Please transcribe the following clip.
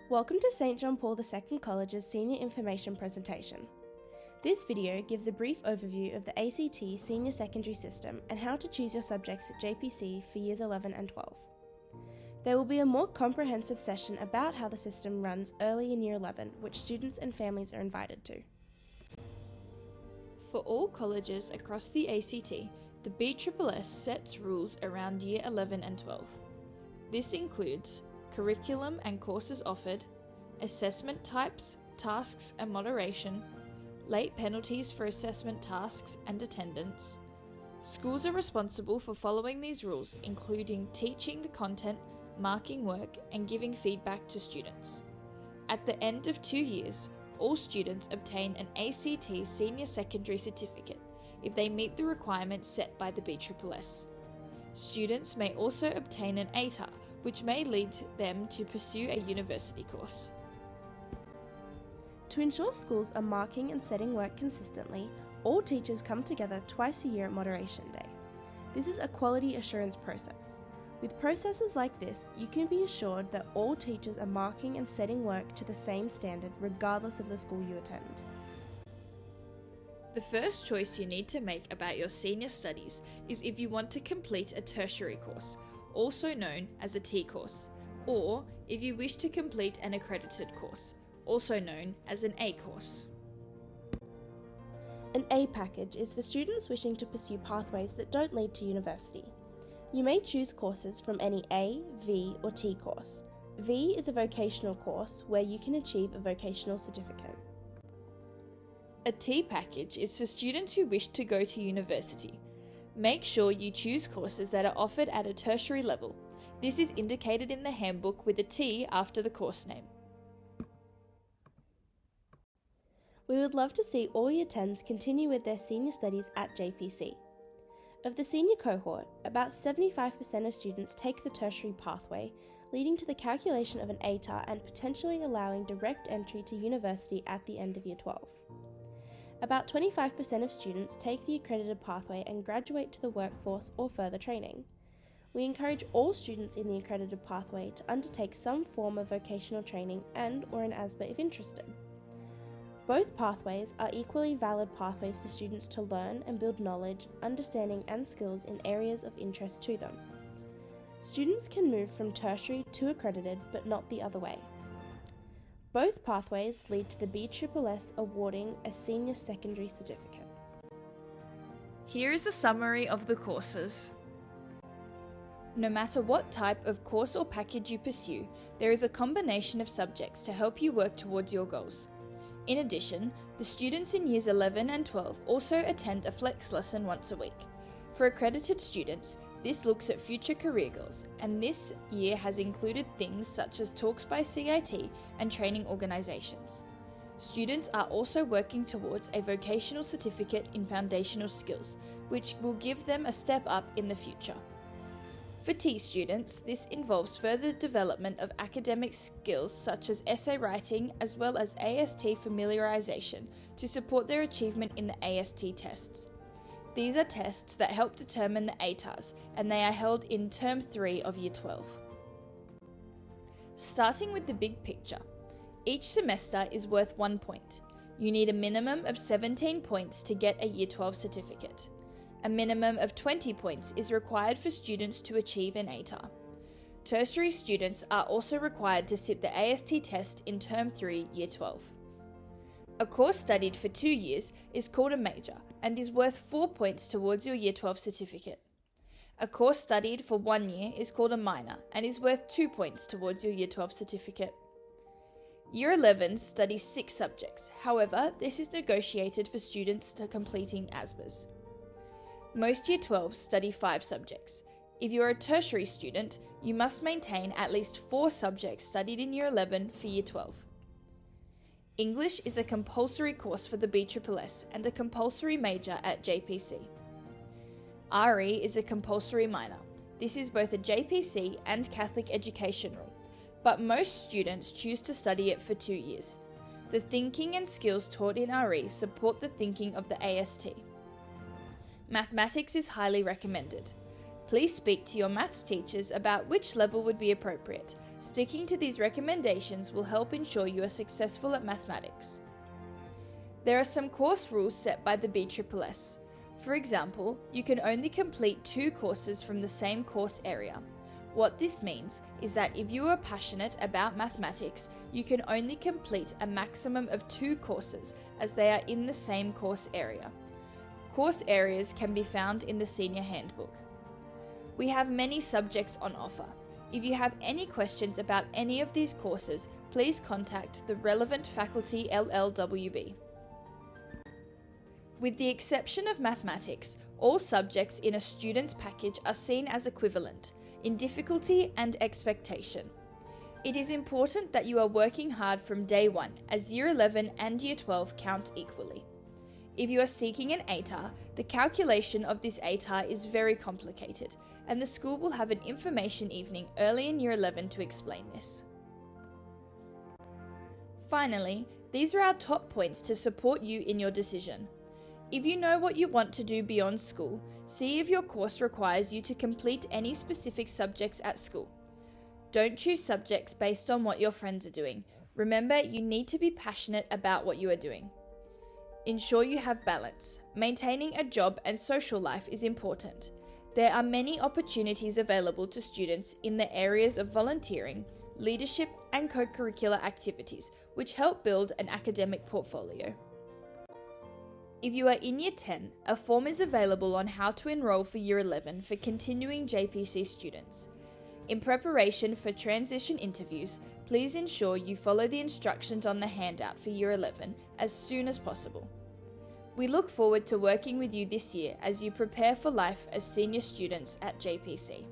Welcome to St John Paul II College's Senior Information presentation. This video gives a brief overview of the ACT Senior Secondary System and how to choose your subjects at JPC for Years 11 and 12. There will be a more comprehensive session about how the system runs early in Year 11, which students and families are invited to. For all colleges across the ACT, the BSSS sets rules around Year 11 and 12. This includes curriculum and courses offered, assessment types, tasks and moderation, late penalties for assessment tasks and attendance. Schools are responsible for following these rules, including teaching the content, marking work, and giving feedback to students. At the end of 2 years, all students obtain an ACT Senior Secondary Certificate if they meet the requirements set by the BSSS. Students may also obtain an ATAR, which may lead them to pursue a university course. To ensure schools are marking and setting work consistently, all teachers come together twice a year at Moderation Day. This is a quality assurance process. With processes like this, you can be assured that all teachers are marking and setting work to the same standard regardless of the school you attend. The first choice you need to make about your senior studies is if you want to complete a tertiary course, also known as a T course, or if you wish to complete an accredited course, also known as an A course. An A package is for students wishing to pursue pathways that don't lead to university. You may choose courses from any A, V, or T course. V is a vocational course where you can achieve a vocational certificate. A T package is for students who wish to go to university. Make sure you choose courses that are offered at a tertiary level. This is indicated in the handbook with a T after the course name. We would love to see all Year 10s continue with their senior studies at JPC. Of the senior cohort, about 75% of students take the tertiary pathway, leading to the calculation of an ATAR and potentially allowing direct entry to university at the end of Year 12. About 25% of students take the accredited pathway and graduate to the workforce or further training. We encourage all students in the accredited pathway to undertake some form of vocational training and/or an ASBA if interested. Both pathways are equally valid pathways for students to learn and build knowledge, understanding and skills in areas of interest to them. Students can move from tertiary to accredited, but not the other way. Both pathways lead to the BSSS awarding a senior secondary certificate. Here is a summary of the courses. No matter what type of course or package you pursue, there is a combination of subjects to help you work towards your goals. In addition, the students in Years 11 and 12 also attend a flex lesson once a week. For accredited students, this looks at future career goals, and this year has included things such as talks by CIT and training organisations. Students are also working towards a vocational certificate in foundational skills, which will give them a step up in the future. For T students, this involves further development of academic skills such as essay writing as well as AST familiarisation to support their achievement in the AST tests. These are tests that help determine the ATARs, and they are held in Term 3 of Year 12. Starting with the big picture, each semester is worth 1 point. You need a minimum of 17 points to get a Year 12 certificate. A minimum of 20 points is required for students to achieve an ATAR. Tertiary students are also required to sit the AST test in Term 3, Year 12. A course studied for 2 years is called a major and is worth 4 points towards your Year 12 certificate. A course studied for 1 year is called a minor and is worth 2 points towards your Year 12 certificate. Year 11 studies 6 subjects, however, this is negotiated for students to completing ASBAs. Most Year 12s study 5 subjects. If you are a tertiary student, you must maintain at least 4 subjects studied in Year 11 for Year 12. English is a compulsory course for the BSSS and a compulsory major at JPC. RE is a compulsory minor. This is both a JPC and Catholic education rule, but most students choose to study it for 2 years. The thinking and skills taught in RE support the thinking of the AST. Mathematics is highly recommended. Please speak to your maths teachers about which level would be appropriate, Sticking to these recommendations will help ensure you are successful at mathematics. There are some course rules set by the BSSS. For example, you can only complete 2 courses from the same course area. What this means is that if you are passionate about mathematics, you can only complete a maximum of 2 courses as they are in the same course area. Course areas can be found in the Senior Handbook. We have many subjects on offer. If you have any questions about any of these courses, please contact the relevant faculty LLWB. With the exception of mathematics, all subjects in a student's package are seen as equivalent in difficulty and expectation. It is important that you are working hard from day 1 as Year 11 and Year 12 count equally. If you are seeking an ATAR, the calculation of this ATAR is very complicated, and the school will have an information evening early in Year 11 to explain this. Finally, these are our top points to support you in your decision. If you know what you want to do beyond school, see if your course requires you to complete any specific subjects at school. Don't choose subjects based on what your friends are doing. Remember, you need to be passionate about what you are doing. Ensure you have balance. Maintaining a job and social life is important. There are many opportunities available to students in the areas of volunteering, leadership, and co-curricular activities, which help build an academic portfolio. If you are in Year 10, a form is available on how to enroll for Year 11 for continuing JPC students. In preparation for transition interviews, please ensure you follow the instructions on the handout for Year 11 as soon as possible. We look forward to working with you this year as you prepare for life as senior students at JPC.